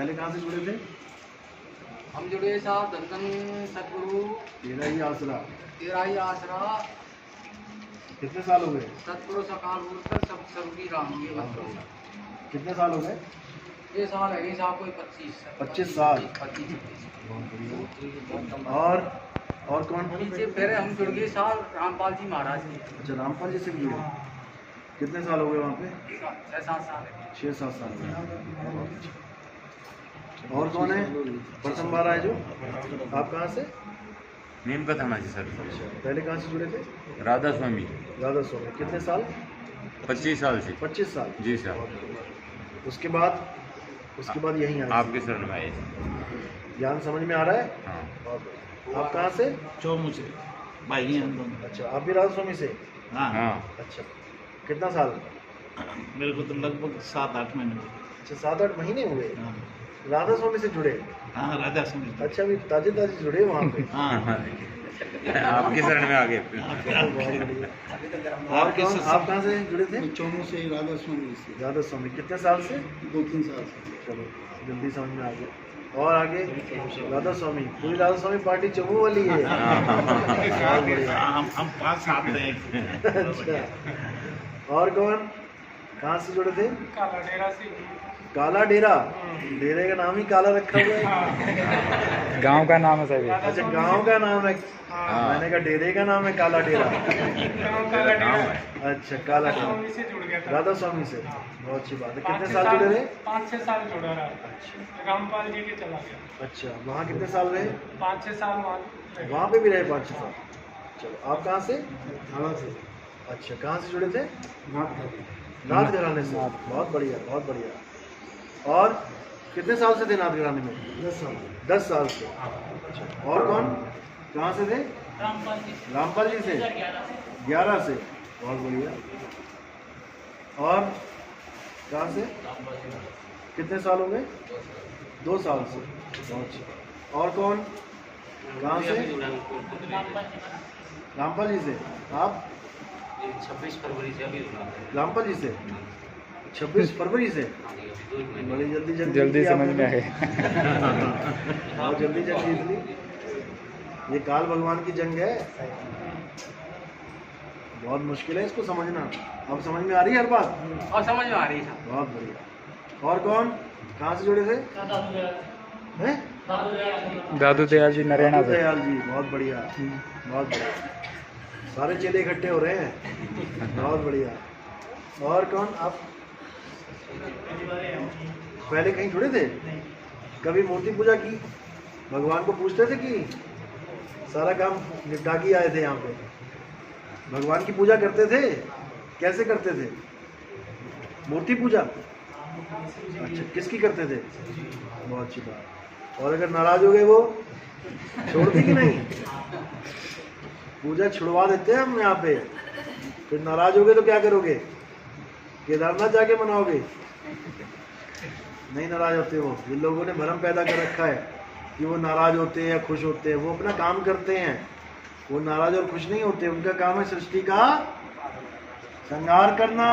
पहले कहाँ से जुड़े थे? हम जुड़े साहब धन सतगुरु तेरा ही आसरा। तेरा ही आसरा कितने साल हो गए? सतगुरु सकाल बोलकर सब सबकी राम ये बच्चों से। कितने साल हो गए? ये साल है साहब कोई 25 साल। 25। और कौन? नीचे फिर हम जुड़ गए साहब रामपाल जी महाराज जी। अच्छा, रामपाल जी से भी जुड़े। कितने साल हो गए वहाँ पे? 6-7 साल है। 6-7 साल हो गए। और कौन है? प्रथम बार आए जो? आप कहाँ से? नीम का थाना जी सर। पहले कहाँ से जुड़े थे? राधा स्वामी। राधा स्वामी। कितने साल? 25 साल से। 25 साल जी सर। उसके बाद यहीं आए? आपके शरण में आए। ज्ञान समझ में आ रहा है? हाँ। आप कहाँ से? चौमू से भाई हैं हम दोनों। अच्छा, आप भी राधा स्वामी से? हाँ हाँ। अच्छा, कितना साल? मेरे को तो लगभग 7-8 महीने हुए। अच्छा, 7-8 महीने हुए हाँ राधा स्वामी से जुड़े? हाँ राधा स्वामी। अच्छा, अभी ताजे जुड़े वहाँ पे? हाँ आपके शरण में आ गए। और कौन? आप कहाँ से जुड़े थे? चौमू से राधा स्वामी से। राधा स्वामी। कितने साल से? 2-3 साल से। चलो, जल्दी समझ में आ गया। और आगे? राधा स्वामी। पूरी राधा स्वामी पार्टी चमू वाली है। बहुत बढ़िया। हम 5 साथ हैं। अच्छा, और कौन? कहाँ से जुड़े थे? काला डेरा से। काला डेरा? डेरे का नाम ही काला रखा हुआ है। गांव का नाम है सर। अच्छा, गांव का नाम है। मैंने कहा डेरे का नाम है काला डेरा। अच्छा, काला डेरा से जुड़ गया था। राधा स्वामी से। बहुत अच्छी बात है। कितने साल जुड़े रहे? 5-6 साल जुड़ा रहा। रामपाल जी के चला गया। अच्छा, वहाँ कितने साल रहे? 5-6 साल वहाँ। वहाँ पे भी रहे 5-6 साल। चलो, आप कहाँ से? से। अच्छा, कहाँ से जुड़े थे? नाथ घराने से। बहुत बढ़िया, बहुत बढ़िया। और कितने साल से थे नाथ घराने में? 10 साल से। अच्छा, और कौन? कहाँ से थे? रामपाल जी से। 11 से। बहुत बढ़िया। और कहाँ से? कितने साल हो गए? 2 साल से। बहुत अच्छा। और कौन? कहाँ से? रामपाल जी से। आप? 26 फरवरी से अभी रामपाल जी से। 26 फरवरी से। बड़ी जल्दी समझ में आए। बहुत जल्दी इसलिए ये काल भगवान की जंग है। बहुत मुश्किल है इसको समझना। अब समझ में आ रही है हर बात? और समझ में आ रही है। बहुत बढ़िया। और कौन? कहाँ से जुड़े थे? हैं? दादू दयाल जी नरेना से। दयाल जी। बहुत बढ़िया, बहुत बढ़िया। सारे चेले इकट्ठे हो रहे हैं। बहुत बढ़िया। और कौन? आप पहले कहीं जुड़े थे? कभी मूर्ति पूजा की? भगवान को पूछते थे कि सारा काम निपटा के आए थे यहाँ पे? भगवान की पूजा करते थे? कैसे करते थे? मूर्ति पूजा? अच्छा, किसकी करते थे? बहुत अच्छी बात। और अगर नाराज हो गए वो छोड़ दी कि नहीं? पूजा छुड़वा देते हैं हम यहाँ पे। फिर नाराज हो गए तो क्या करोगे? केदारनाथ जाके मनाओगे? नहीं नाराज होते वो। जिन लोगों ने भ्रम पैदा कर रखा है कि वो नाराज होते हैं या खुश होते हैं, वो अपना काम करते हैं। वो नाराज और खुश नहीं होते। उनका काम है सृष्टि का संहार करना।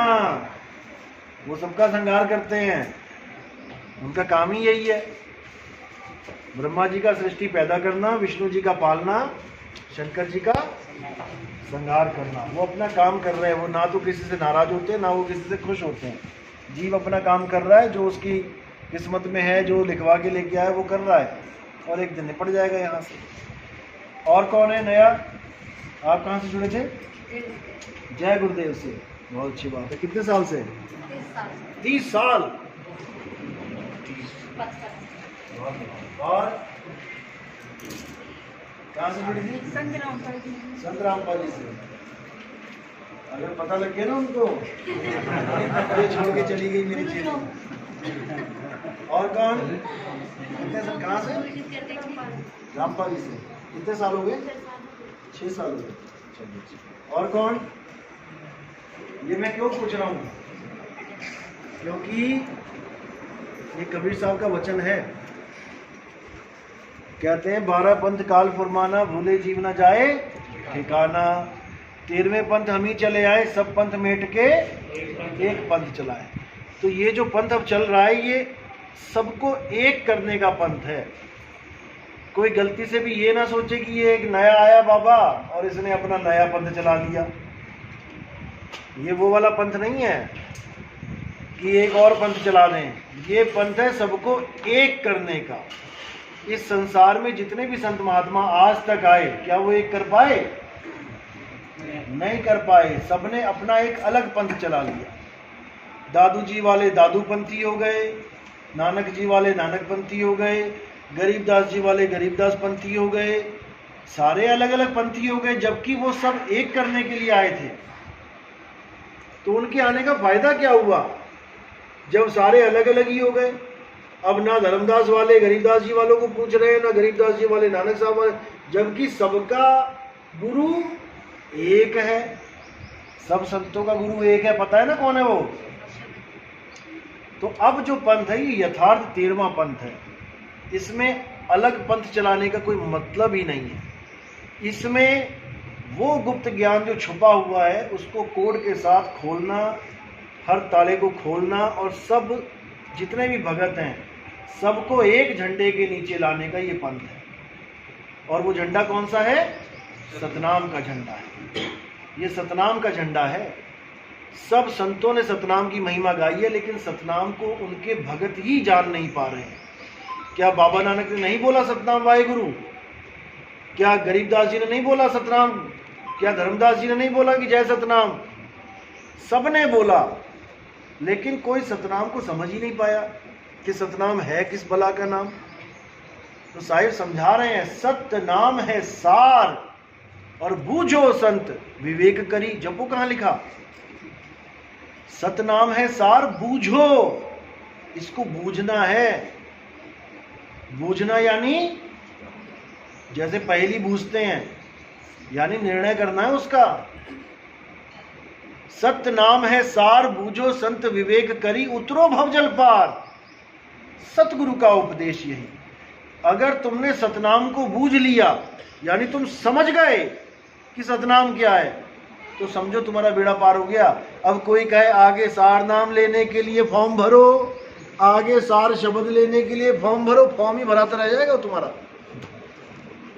वो सबका संहार करते हैं। उनका काम ही यही है। ब्रह्मा जी का सृष्टि पैदा करना, विष्णु जी का पालना, शंकर जी का संहार करना। वो अपना काम कर रहे हैं। वो ना तो किसी से नाराज होते हैं, ना वो किसी से खुश होते हैं। जीव अपना काम कर रहा है, जो उसकी किस्मत में है, जो लिखवा के लेके आया वो कर रहा है, और एक दिन निपट जाएगा यहाँ से। और कौन है नया? आप कहाँ से जुड़े थे? जय गुरुदेव से। बहुत अच्छी बात है। कितने साल से? 30 साल। और कहाँ से जुड़ी थी? संत रामपाल जी से। अगर पता लग गया ना उनको, ये छोड़ के चली गई मेरी चीज। और कौन? कितने साल? कहाँ से? रामपाल जी से। कितने साल हो गए? 6 साल हो गए। और कौन? ये मैं क्यों पूछ रहा हूँ? क्योंकि ये कबीर साहब का वचन है। कहते हैं 12 पंथ काल फुरमाना, भूले जीव न जाए ठिकाना। 13वें पंथ हम ही चले आए, सब पंथ मेट के एक पंथ चलाए। तो ये जो पंथ अब चल रहा है, ये सबको एक करने का पंथ है। कोई गलती से भी ये ना सोचे कि ये एक नया आया बाबा और इसने अपना नया पंथ चला दिया। ये वो वाला पंथ नहीं है कि एक और पंथ चला दें। ये पंथ है सबको एक करने का। इस संसार में जितने भी संत महात्मा आज तक आए, क्या वो एक कर पाए? नहीं कर पाए। सबने अपना एक अलग पंथ चला लिया। दादू जी वाले दादूपंथी हो गए, नानक जी वाले नानकपंथी हो गए, गरीबदास जी वाले गरीबदास पंथी हो गए, सारे अलग अलग पंथी हो गए, जबकि वो सब एक करने के लिए आए थे। तो उनके आने का फायदा क्या हुआ जब सारे अलग अलग ही हो गए? अब ना धर्मदास वाले गरीबदास जी वालों को पूछ रहे हैं, ना गरीबदास जी वाले नानक साहब वाले, जबकि सबका गुरु एक है। सब संतों का गुरु एक है। पता है ना कौन है वो? तो अब जो पंथ है ये यथार्थ 13वां पंथ है। इसमें अलग पंथ चलाने का कोई मतलब ही नहीं है। इसमें वो गुप्त ज्ञान जो छुपा हुआ है उसको कोड के साथ खोलना, हर ताले को खोलना, और सब जितने भी भगत हैं सबको एक झंडे के नीचे लाने का ये पंथ है। और वो झंडा कौन सा है? सतनाम का झंडा है। ये सतनाम का झंडा है। सब संतों ने सतनाम की महिमा गाई है, लेकिन सतनाम को उनके भगत ही जान नहीं पा रहे हैं। क्या बाबा नानक ने नहीं बोला सतनाम वाहेगुरु? क्या गरीबदास जी ने नहीं बोला सतनाम? क्या धर्मदास जी ने नहीं बोला कि जय सतनाम? सबने बोला, लेकिन कोई सतनाम को समझ ही नहीं पाया कि सतनाम है किस भला का नाम। तो साहिब समझा रहे हैं, सत्य नाम है सार और बूझो संत विवेक करी। जपो कहाँ लिखा? सतनाम है सार, बूझो। इसको बूझना है। बूझना यानी जैसे पहेली बूझते हैं, यानी निर्णय करना है उसका। सत्य नाम है सार, बूझो संत विवेक करी, उतरो भवजल पार। सतगुरु का उपदेश यही। अगर तुमने सतनाम को बूझ लिया, यानी तुम समझ गए कि सतनाम क्या है, तो समझो तुम्हारा बेड़ा पार हो गया। अब कोई कहे आगे सार नाम लेने के लिए फॉर्म भरो, आगे सार शब्द लेने के लिए फॉर्म भरो, फॉर्म ही भराता रह जाएगा तुम्हारा।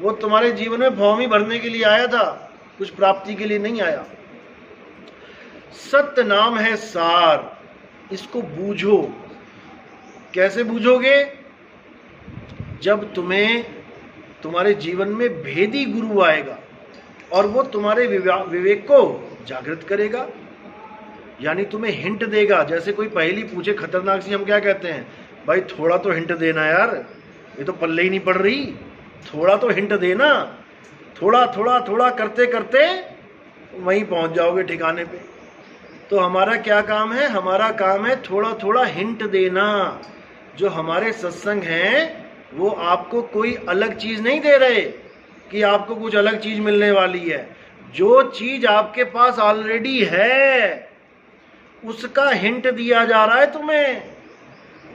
वो तुम्हारे जीवन में फॉर्म ही भरने के लिए आया था, कुछ प्राप्ति के लिए नहीं आया। सत्य नाम है सार, इसको बूझो। कैसे बूझोगे? जब तुम्हें तुम्हारे जीवन में भेदी गुरु आएगा और वो तुम्हारे विवेक को जागृत करेगा, यानी तुम्हें हिंट देगा। जैसे कोई पहेली पूछे खतरनाक सी, हम क्या कहते हैं? भाई थोड़ा तो हिंट देना यार, ये तो पल्ले ही नहीं पड़ रही, थोड़ा तो हिंट देना। थोड़ा थोड़ा थोड़ा करते करते वहीं पहुंच जाओगे ठिकाने पे। तो हमारा क्या काम है? हमारा काम है थोड़ा थोड़ा हिंट देना। जो हमारे सत्संग हैं वो आपको कोई अलग चीज नहीं दे रहे कि आपको कुछ अलग चीज मिलने वाली है। जो चीज आपके पास ऑलरेडी है उसका हिंट दिया जा रहा है तुम्हें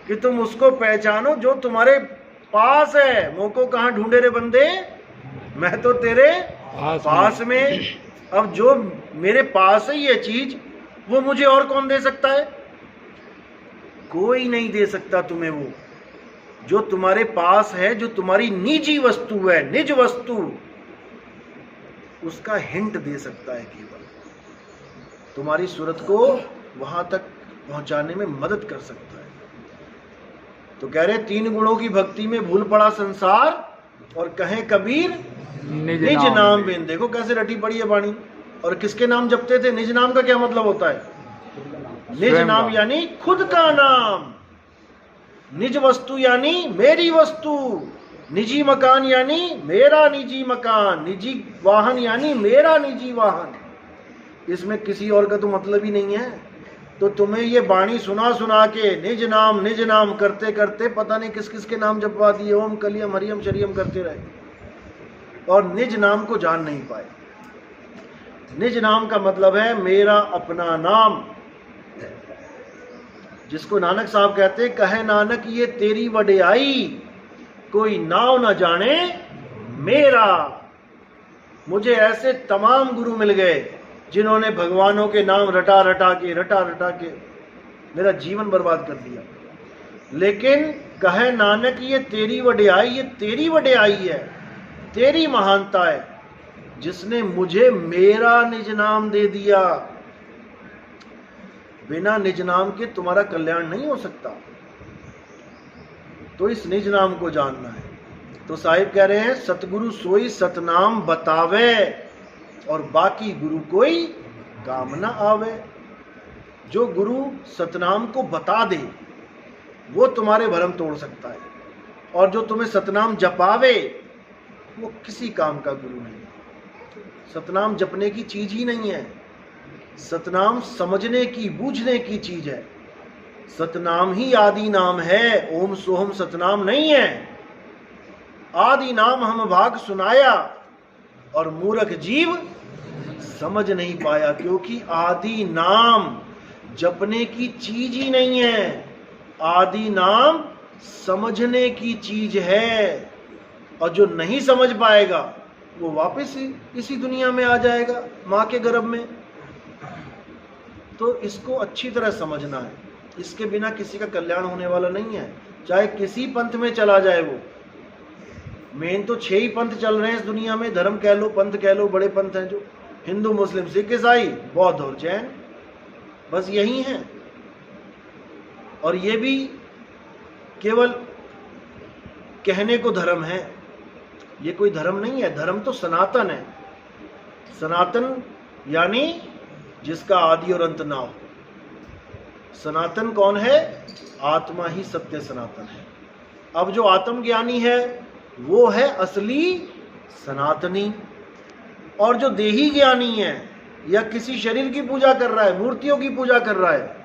कि तुम उसको पहचानो जो तुम्हारे पास है। मोको कहाँ ढूंढे रे बंदे, मैं तो तेरे पास में। अब जो मेरे पास है ये चीज, वो मुझे और कौन दे सकता है? कोई नहीं दे सकता तुम्हें। वो जो तुम्हारे पास है, जो तुम्हारी निजी वस्तु है, निज वस्तु, उसका हिंट दे सकता है केवल। तुम्हारी सूरत को वहां तक पहुंचाने में मदद कर सकता है। तो कह रहे 3 गुणों की भक्ति में भूल पड़ा संसार, और कहे कबीर निज नाम बिन। देखो कैसे रटी पड़ी है वाणी। और किसके नाम जपते थे? निज नाम का क्या मतलब होता है? निज नाम यानी खुद का नाम, निज वस्तु यानी मेरी वस्तु, निजी मकान यानी मेरा निजी मकान, निजी वाहन यानी मेरा निजी वाहन। इसमें किसी और का तो मतलब ही नहीं है। तो तुम्हें ये बाणी सुना सुना के निज नाम करते करते पता नहीं किस किस के नाम जपवा दिए, ओम कलियम हरियम शरियम करते रहे और निज नाम को जान नहीं पाए। निज नाम का मतलब है मेरा अपना नाम, जिसको नानक साहब कहते कहे नानक ये तेरी वडियाई, कोई नाव न जाने मेरा। मुझे ऐसे तमाम गुरु मिल गए जिन्होंने भगवानों के नाम रटा रटा के मेरा जीवन बर्बाद कर दिया। लेकिन कहे नानक ये तेरी वड्याई, ये तेरी वड्याई है, तेरी महानता है, जिसने मुझे मेरा निज नाम दे दिया। बिना निज नाम के तुम्हारा कल्याण नहीं हो सकता, तो इस निज नाम को जानना है। तो साहिब कह रहे हैं सतगुरु सोई सतनाम बतावे, और बाकी गुरु कोई काम ना आवे। जो गुरु सतनाम को बता दे वो तुम्हारे भरम तोड़ सकता है, और जो तुम्हें सतनाम जपावे वो किसी काम का गुरु नहीं। सतनाम जपने की चीज ही नहीं है, सतनाम समझने की, बूझने की चीज है। सतनाम ही आदि नाम है, ओम सोहम सतनाम नहीं है। आदि नाम हम भाग सुनाया, और मूर्ख जीव समझ नहीं पाया, क्योंकि आदि नाम जपने की चीज ही नहीं है, आदि नाम समझने की चीज है। और जो नहीं समझ पाएगा वो वापस इसी दुनिया में आ जाएगा, माँ के गर्भ में। तो इसको अच्छी तरह समझना है, इसके बिना किसी का कल्याण होने वाला नहीं है, चाहे किसी पंथ में चला जाए वो। मेन तो 6 ही पंथ चल रहे हैं इस दुनिया में, धर्म कह लो, पंथ कह लो, बड़े पंथ हैं जो हिंदू, मुस्लिम, सिख, ईसाई, बौद्ध और जैन, बस यही हैं। और ये भी केवल कहने को धर्म है, ये कोई धर्म नहीं है। धर्म तो सनातन है। सनातन यानी जिसका आदि और अंत ना हो। सनातन कौन है? आत्मा ही सत्य सनातन है। अब जो आत्मज्ञानी है वो है असली सनातनी, और जो देही ज्ञानी है या किसी शरीर की पूजा कर रहा है, मूर्तियों की पूजा कर रहा है,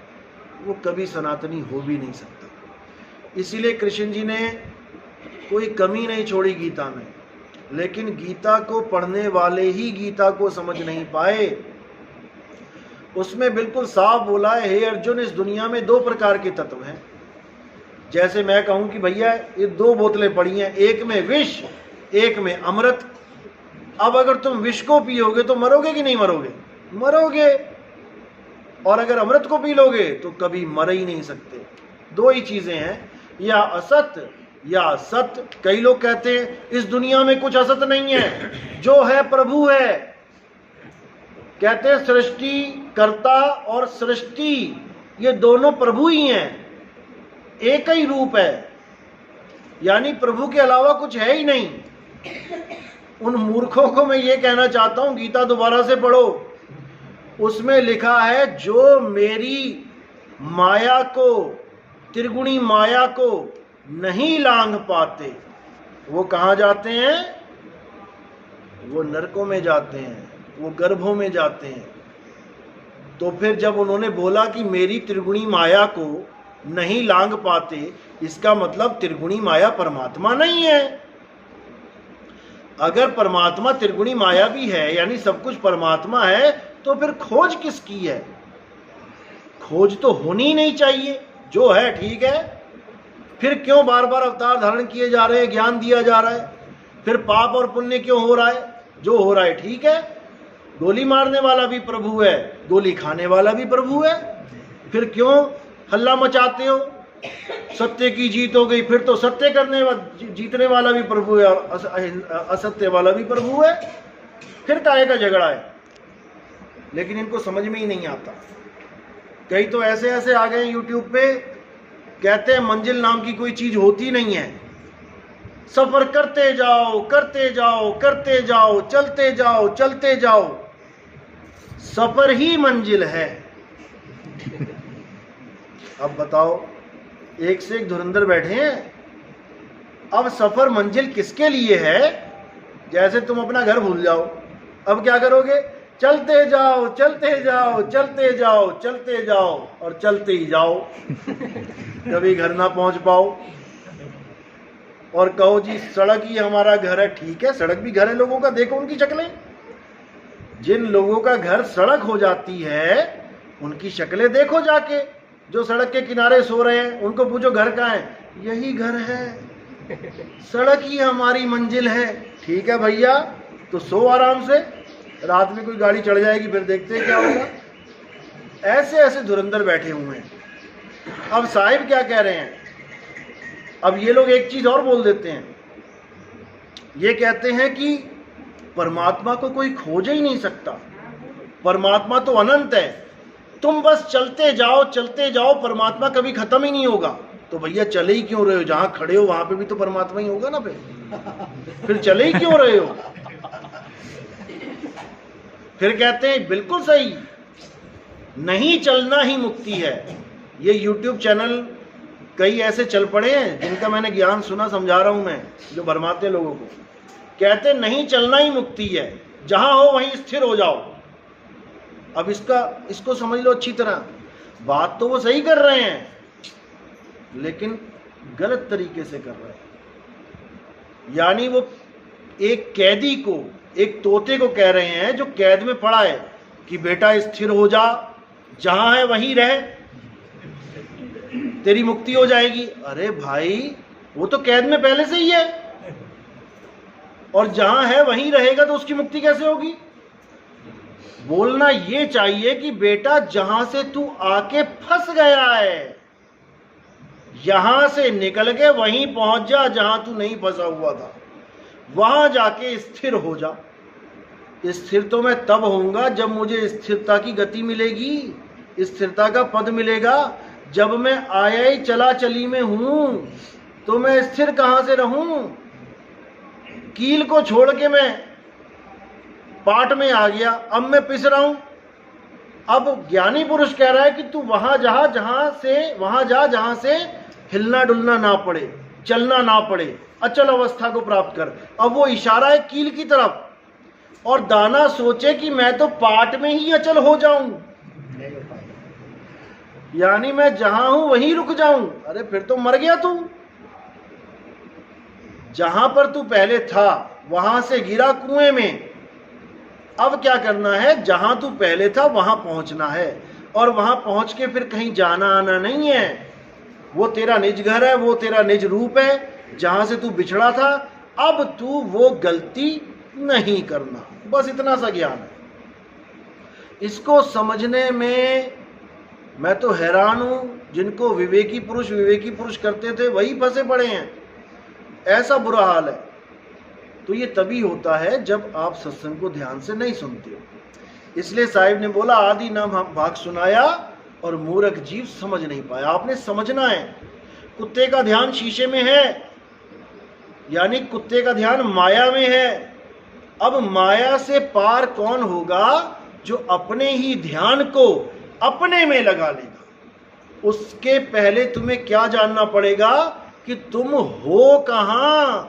वो कभी सनातनी हो भी नहीं सकता। इसीलिए कृष्ण जी ने कोई कमी नहीं छोड़ी गीता में, लेकिन गीता को पढ़ने वाले ही गीता को समझ नहीं पाए। उसमें बिल्कुल साफ बोला है, हे अर्जुन, इस दुनिया में 2 प्रकार के तत्व हैं। जैसे मैं कहूं कि भैया ये 2 बोतलें पड़ी हैं, एक में विष, एक में अमृत। अब अगर तुम विष को पियोगे तो मरोगे कि नहीं मरोगे? मरोगे। और अगर अमृत को पी लोगे तो कभी मर ही नहीं सकते। 2 ही चीजें हैं, या असत या सत्य। कई लोग कहते हैं इस दुनिया में कुछ असत नहीं है, जो है प्रभु है। कहते हैं सृष्टि कर्ता और सृष्टि ये दोनों प्रभु ही हैं, एक ही रूप है, यानी प्रभु के अलावा कुछ है ही नहीं। उन मूर्खों को मैं ये कहना चाहता हूं, गीता दोबारा से पढ़ो, उसमें लिखा है जो मेरी माया को, त्रिगुणी माया को नहीं लांघ पाते वो कहां जाते हैं? वो नरकों में जाते हैं, वो गर्भों में जाते हैं। तो फिर जब उन्होंने बोला कि मेरी त्रिगुणी माया को नहीं लांघ पाते, इसका मतलब त्रिगुणी माया परमात्मा नहीं है। अगर परमात्मा त्रिगुणी माया भी है, यानी सब कुछ परमात्मा है, तो फिर खोज किसकी है? खोज तो होनी ही नहीं चाहिए, जो है ठीक है। फिर क्यों बार बार अवतार धारण किए जा रहे हैं, ज्ञान दिया जा रहा है? फिर पाप और पुण्य क्यों हो रहा है? जो हो रहा है ठीक है। गोली मारने वाला भी प्रभु है, गोली खाने वाला भी प्रभु है, फिर क्यों हल्ला मचाते हो? सत्य की जीत हो गई, फिर तो सत्य करने जीतने वाला भी प्रभु है, असत्य वाला भी प्रभु है, फिर काहे का झगड़ा है? लेकिन इनको समझ में ही नहीं आता। कई तो ऐसे ऐसे आ गए यूट्यूब पे, कहते हैं मंजिल नाम की कोई चीज होती नहीं है, सफर करते जाओ करते जाओ करते जाओ, चलते जाओ चलते जाओ, सफर ही मंजिल है। अब बताओ, एक से एक धुरंधर बैठे हैं। अब सफर मंजिल किसके लिए है? जैसे तुम अपना घर भूल जाओ, अब क्या करोगे? चलते जाओ चलते जाओ चलते जाओ चलते जाओ और चलते ही जाओ, कभी घर ना पहुंच पाओ। और कहो जी सड़क ही हमारा घर है, ठीक है, सड़क भी घर है लोगों का, देखो उनकी शक्लें। जिन लोगों का घर सड़क हो जाती है उनकी शक्लें देखो जाके, जो सड़क के किनारे सो रहे हैं उनको पूछो घर कहाँ है, यही घर है, सड़क ही हमारी मंजिल है। ठीक है भैया, तो सो आराम से, रात में कोई गाड़ी चढ़ जाएगी फिर देखते हैं क्या होगा। ऐसे ऐसे धुरंधर बैठे हुए हैं। अब साहिब क्या कह रहे हैं अब ये लोग एक चीज और बोल देते हैं, ये कहते हैं कि परमात्मा को कोई खोज ही नहीं सकता, परमात्मा तो अनंत है, तुम बस चलते जाओ, परमात्मा कभी खत्म ही नहीं होगा। तो भैया चले ही क्यों रहे हो? जहां खड़े हो वहां पे भी तो परमात्मा ही होगा ना, फिर चले ही क्यों रहे हो? फिर कहते हैं बिल्कुल सही, नहीं चलना ही मुक्ति है। ये YouTube चैनल कई ऐसे चल पड़े हैं जिनका मैंने ज्ञान सुना, समझा रहा हूं मैं, जो भरमाते लोगों को। कहते नहीं चलना ही मुक्ति है, जहां हो वहीं स्थिर हो जाओ। अब इसको समझ लो अच्छी तरह, बात तो वो सही कर रहे हैं लेकिन गलत तरीके से कर रहे हैं। यानी वो एक कैदी को, एक तोते को कह रहे हैं जो कैद में पड़ा है कि बेटा स्थिर हो जा, जहां है वहीं रह, तेरी मुक्ति हो जाएगी। अरे भाई वो तो कैद में पहले से ही है, और जहां है वहीं रहेगा तो उसकी मुक्ति कैसे होगी? बोलना ये चाहिए कि बेटा जहां से तू आके फंस गया है, यहां से निकल के वहीं पहुंच जा जहां तू नहीं फंसा हुआ था, वहां जाके स्थिर हो जा। स्थिर तो मैं तब होऊंगा जब मुझे स्थिरता की गति मिलेगी, स्थिरता का पद मिलेगा। जब मैं आया ही चला चली में हूं तो मैं स्थिर कहां से रहूं? कील को छोड़ के मैं पाट में आ गया, अब मैं पिस रहा हूं। अब ज्ञानी पुरुष कह रहा है कि तू वहां जा जहां से हिलना डुलना ना पड़े, चलना ना पड़े, अचल अवस्था को प्राप्त कर। अब वो इशारा है कील की तरफ, और दाना सोचे कि मैं तो पाट में ही अचल हो जाऊं, यानी मैं जहां हूं वहीं रुक जाऊं। अरे फिर तो मर गया तू। जहां पर तू पहले था वहां से गिरा कुएं में, अब क्या करना है? जहां तू पहले था वहां पहुंचना है, और वहां पहुंच के फिर कहीं जाना आना नहीं है। वो तेरा निज घर है, वो तेरा निज रूप है जहां से तू बिछड़ा था। अब तू वो गलती नहीं करना, बस इतना सा ज्ञान है। इसको समझने में मैं तो हैरान हूं, जिनको विवेकी पुरुष करते थे वही फंसे पड़े हैं, ऐसा बुरा हाल है। तो ये तभी होता है जब आप सत्संग को ध्यान से नहीं सुनते हो। इसलिए साहिब ने बोला आदि नाम भाग सुनाया और मूर्ख जीव समझ नहीं पाया। आपने समझना है, कुत्ते का ध्यान शीशे में है, यानी कुत्ते का ध्यान माया में है। अब माया से पार कौन होगा? जो अपने ही ध्यान को अपने में लगा लेगा। उसके पहले तुम्हें क्या जानना पड़ेगा कि तुम हो कहां,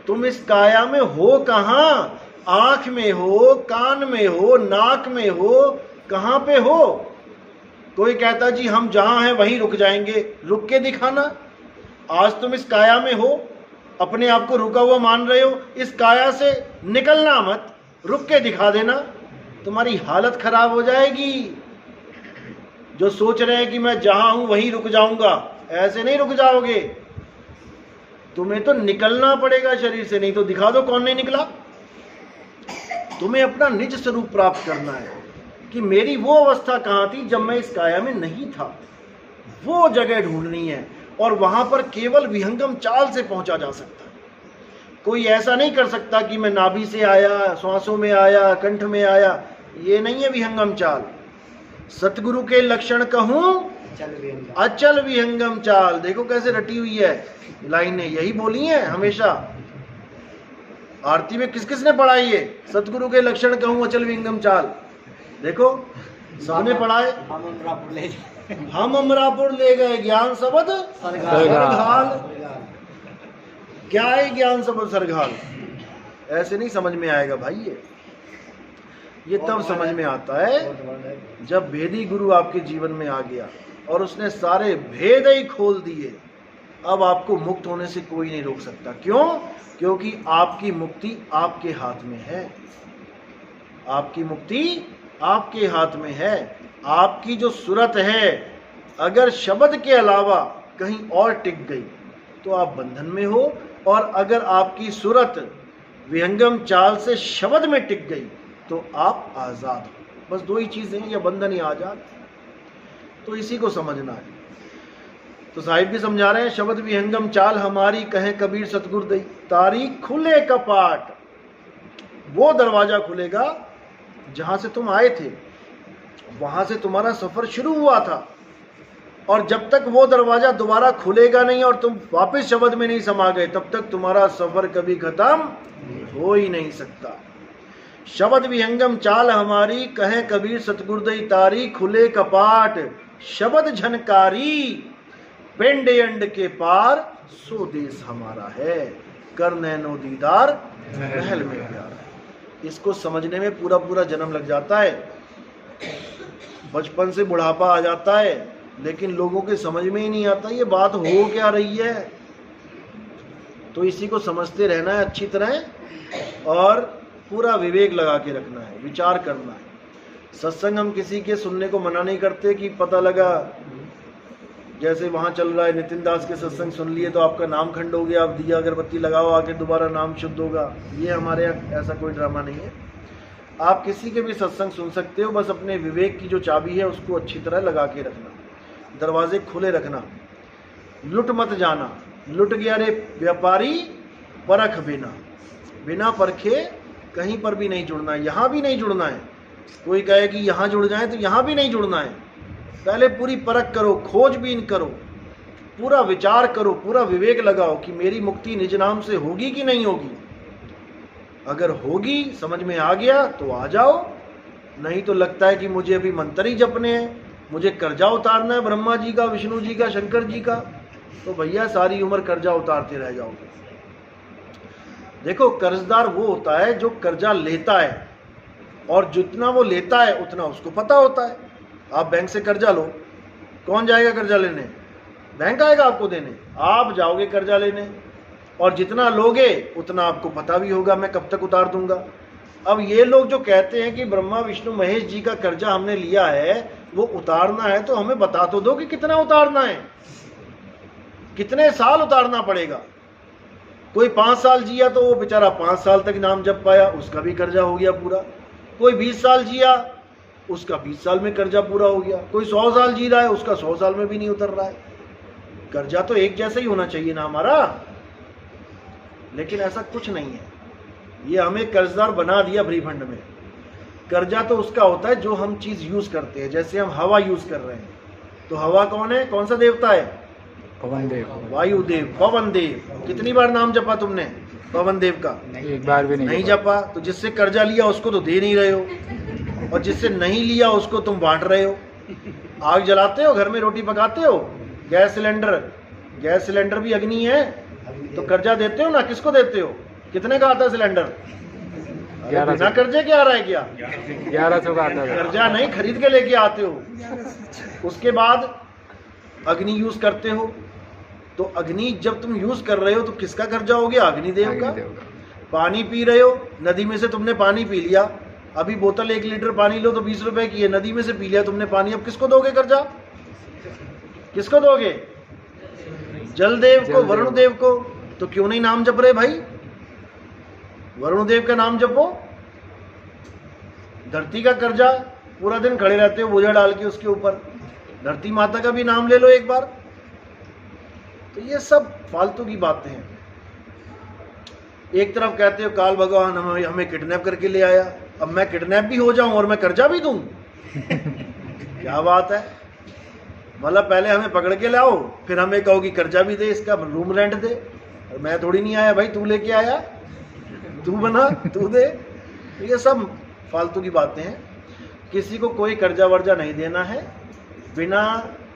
तुम इस काया में हो कहां? आंख में हो, कान में हो, नाक में हो, कहां पे हो? कोई कहता जी हम जहां हैं वहीं रुक जाएंगे, रुक के दिखाना। आज तुम इस काया में हो, अपने आप को रुका हुआ मान रहे हो, इस काया से निकलना मत, रुक के दिखा देना, तुम्हारी हालत खराब हो जाएगी। जो सोच रहे हैं कि मैं जहां हूं वहीं रुक जाऊंगा, ऐसे नहीं रुक जाओगे। तुम्हें तो निकलना पड़ेगा शरीर से, नहीं तो दिखा दो कौन नहीं निकला। तुम्हें अपना निज स्वरूप प्राप्त करना है कि मेरी वो अवस्था कहां थी जब मैं इस काया में नहीं था, वो जगह ढूंढनी है, और वहां पर केवल विहंगम चाल से पहुंचा जा सकता है। कोई ऐसा नहीं कर सकता कि मैं नाभि से आया, श्वासों में आया, कंठ में आया, ये नहीं है विहंगम चाल। सतगुरु के लक्षण कहूं अचल विहंगम चाल। देखो कैसे रटी हुई है लाइनें, यही बोली है हमेशा। आरती में किस किसने पढ़ाई है? सतगुरु के लक्षण कहूं अचल विहंगम चाल। देखो सबने पढ़ाए। हम अमरापुर ले गए ज्ञान शब्द सरघाल। क्या है ज्ञान शब्द सरघाल? ऐसे नहीं समझ में आएगा भाई। ये तब समझ में आता है जब भेदी गुरु आपके जीवन में आ गया और उसने सारे भेद ही खोल दिए। अब आपको मुक्त होने से कोई नहीं रोक सकता। क्यों? क्योंकि आपकी मुक्ति आपके हाथ में है। आपकी मुक्ति आपके हाथ में है। आपकी जो सूरत है, अगर शब्द के अलावा कहीं और टिक गई तो आप बंधन में हो, और अगर आपकी सूरत विहंगम चाल से शब्द में टिक गई तो आप आजाद हो। बस दो ही चीजें हैं, या बंधन या आजाद। तो इसी को समझना है। तो साहिब भी समझा रहे हैं, शब्द विहंगम चाल हमारी कहे कबीर सतगुरु दई तारी खुले कपाट। वो दरवाजा खुलेगा जहां से तुम आए थे, वहां से तुम्हारा सफर शुरू हुआ था, और जब तक वो दरवाजा दोबारा खुलेगा नहीं और तुम वापस शब्द में नहीं समा गए, तब तक तुम्हारा सफर कभी खत्म हो ही नहीं सकता। शब्द विहंगम चाल हमारी कहे कबीर सतगुरदई तारी खुले कपाट, शब्द झनकारी पिंड अंड के पार सो देश हमारा है, कर नैनो दीदार महल में प्यार। इसको समझने में पूरा पूरा जन्म लग जाता है, बचपन से बुढ़ापा आ जाता है, लेकिन लोगों के समझ में ही नहीं आता ये बात हो क्या रही है। तो इसी को समझते रहना है अच्छी तरह, और पूरा विवेक लगा के रखना है, विचार करना है। सत्संग हम किसी के सुनने को मना नहीं करते कि पता लगा जैसे वहाँ चल रहा है नितिन दास के सत्संग सुन लिए तो आपका नाम खंड हो गया, आप दिया अगरबत्ती लगाओ आके दोबारा नाम शुद्ध होगा। ये हमारे यहाँ ऐसा कोई ड्रामा नहीं है। आप किसी के भी सत्संग सुन सकते हो, बस अपने विवेक की जो चाबी है उसको अच्छी तरह लगा के रखना, दरवाजे खुले रखना, लुट मत जाना। लुट गया रे व्यापारी परख बिना, बिना परखे कहीं पर भी नहीं जुड़ना है, यहाँ भी नहीं जुड़ना है। कोई कहे कि यहाँ जुड़ जाए तो यहाँ भी नहीं जुड़ना है। पहले पूरी परख करो, खोजबीन करो, पूरा विचार करो, पूरा विवेक लगाओ कि मेरी मुक्ति निज नाम से होगी कि नहीं होगी। अगर होगी, समझ में आ गया तो आ जाओ, नहीं तो लगता है कि मुझे अभी मंत्र ही जपने हैं, मुझे कर्जा उतारना है ब्रह्मा जी का, विष्णु जी का, शंकर जी का, तो भैया सारी उम्र कर्जा उतारते रह जाओगे। देखो, कर्जदार वो होता है जो कर्जा लेता है, और जितना वो लेता है उतना उसको पता होता है। आप बैंक से कर्जा लो, कौन जाएगा कर्जा लेने? बैंक आएगा आपको देने। आप जाओगे कर्जा लेने, और जितना लोगे उतना आपको पता भी होगा मैं कब तक उतार दूंगा। अब ये लोग जो कहते हैं कि ब्रह्मा विष्णु महेश जी का कर्जा हमने लिया है, वो उतारना है, तो हमें बता तो दो कि कितना उतारना है, कितने साल उतारना पड़ेगा। कोई 5 साल जिया तो वो बेचारा 5 साल तक नाम जप पाया, उसका भी कर्जा हो गया पूरा। कोई 20 साल जिया, उसका 20 साल में कर्जा पूरा हो गया। कोई 100 साल जी रहा है, उसका 100 साल में भी नहीं उतर रहा है। कर्जा तो एक जैसा ही होना चाहिए ना हमारा, लेकिन ऐसा कुछ नहीं है। ये हमें कर्जदार बना दिया भ्रीभंड में। कर्जा तो उसका होता है जो हम चीज यूज करते हैं। जैसे हम हवा यूज कर रहे हैं, तो हवा कौन है, कौन सा देवता है? पवन देव, वायुदेव, पवन देव। कितनी बार नाम जपा तुमने पवन देव का? एक बार भी नहीं जपा। तो जिससे कर्जा लिया उसको तो दे नहीं रहे हो, और जिससे नहीं लिया उसको तुम बांट रहे हो। आग जलाते हो, घर में रोटी पकाते हो, गैस सिलेंडर भी अग्नि है, तो कर्जा देते हो ना, किसको देते हो? कितने का आता है सिलेंडर? बिना कर्जे के आ रहा है क्या? 1100 का आता है। कर्जा नहीं, खरीद के लेके आते हो। उसके बाद अग्नि यूज करते हो, तो अग्नि जब तुम यूज कर रहे हो तो किसका कर्जा हो गया? अग्निदेव का। पानी पी रहे हो, नदी में से तुमने पानी पी लिया, अभी बोतल 1 लीटर पानी लो तो 20 रुपए की है, नदी में से पी लिया तुमने पानी, अब किसको दोगे कर्जा? किसको दोगे? जल देव को, वरुण देव को। तो क्यों नहीं नाम जप रहे भाई? वरुण देव का नाम जपो। धरती का कर्जा, पूरा दिन खड़े रहते हो बोझा डाल के उसके ऊपर, धरती माता का भी नाम ले लो एक बार। तो ये सब फालतू की बातें हैं। एक तरफ कहते हो काल भगवान हमें किडनैप करके ले आया, अब मैं किडनैप भी हो जाऊं और मैं कर्जा भी दूं? क्या बात है? मतलब पहले हमें पकड़ के लाओ, फिर हमें कहो कि कर्जा भी दे, इसका रूम रेंट दे। और मैं थोड़ी नहीं आया भाई, तू लेके आया, तू बना, तू दे। ये सब फालतू की बातें हैं। किसी को कोई कर्जा वर्जा नहीं देना है। बिना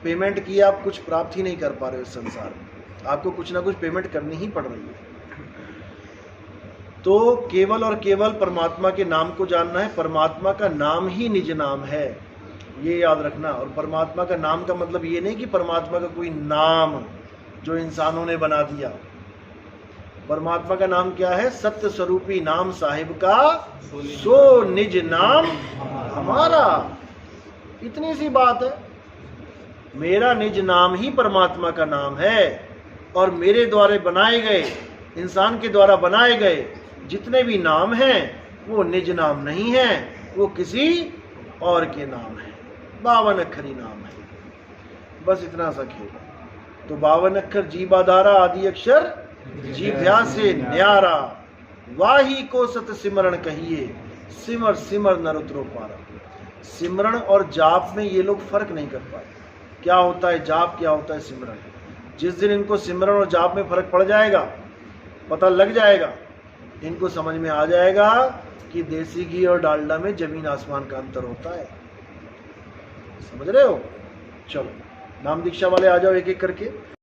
पेमेंट किए आप कुछ प्राप्त ही नहीं कर पा रहे हो इस संसार में। आपको कुछ ना कुछ पेमेंट करनी ही पड़ रही है। तो केवल और केवल परमात्मा के नाम को जानना है। परमात्मा का नाम ही निज नाम है, ये याद रखना। और परमात्मा का नाम का मतलब ये नहीं कि परमात्मा का कोई नाम जो इंसानों ने बना दिया। परमात्मा का नाम क्या है? सत्य स्वरूपी नाम साहिब का, सो निज नाम हमारा। इतनी सी बात है। मेरा निज नाम ही परमात्मा का नाम है, और मेरे द्वारा बनाए गए, इंसान के द्वारा बनाए गए जितने भी नाम हैं वो निज नाम नहीं है, वो किसी और के नाम है। 52 अक्षरी नाम है। बस इतना सा खेल। तो 52 अक्षर जी बाधारा आदि अक्षर जीभ्या से न्यारा, वाही को सत सिमरण कहिए, सिमर सिमर नर उतरो पारा। सिमरण और जाप में ये लोग फर्क नहीं कर पाए, क्या होता है जाप, क्या होता है सिमरण। जिस दिन इनको सिमरण और जाप में फर्क पड़ जाएगा, पता लग जाएगा, इनको समझ में आ जाएगा कि देसी घी और डालडा में जमीन आसमान का अंतर होता है। समझ रहे हो? चलो नाम दीक्षा वाले आ जाओ एक एक करके।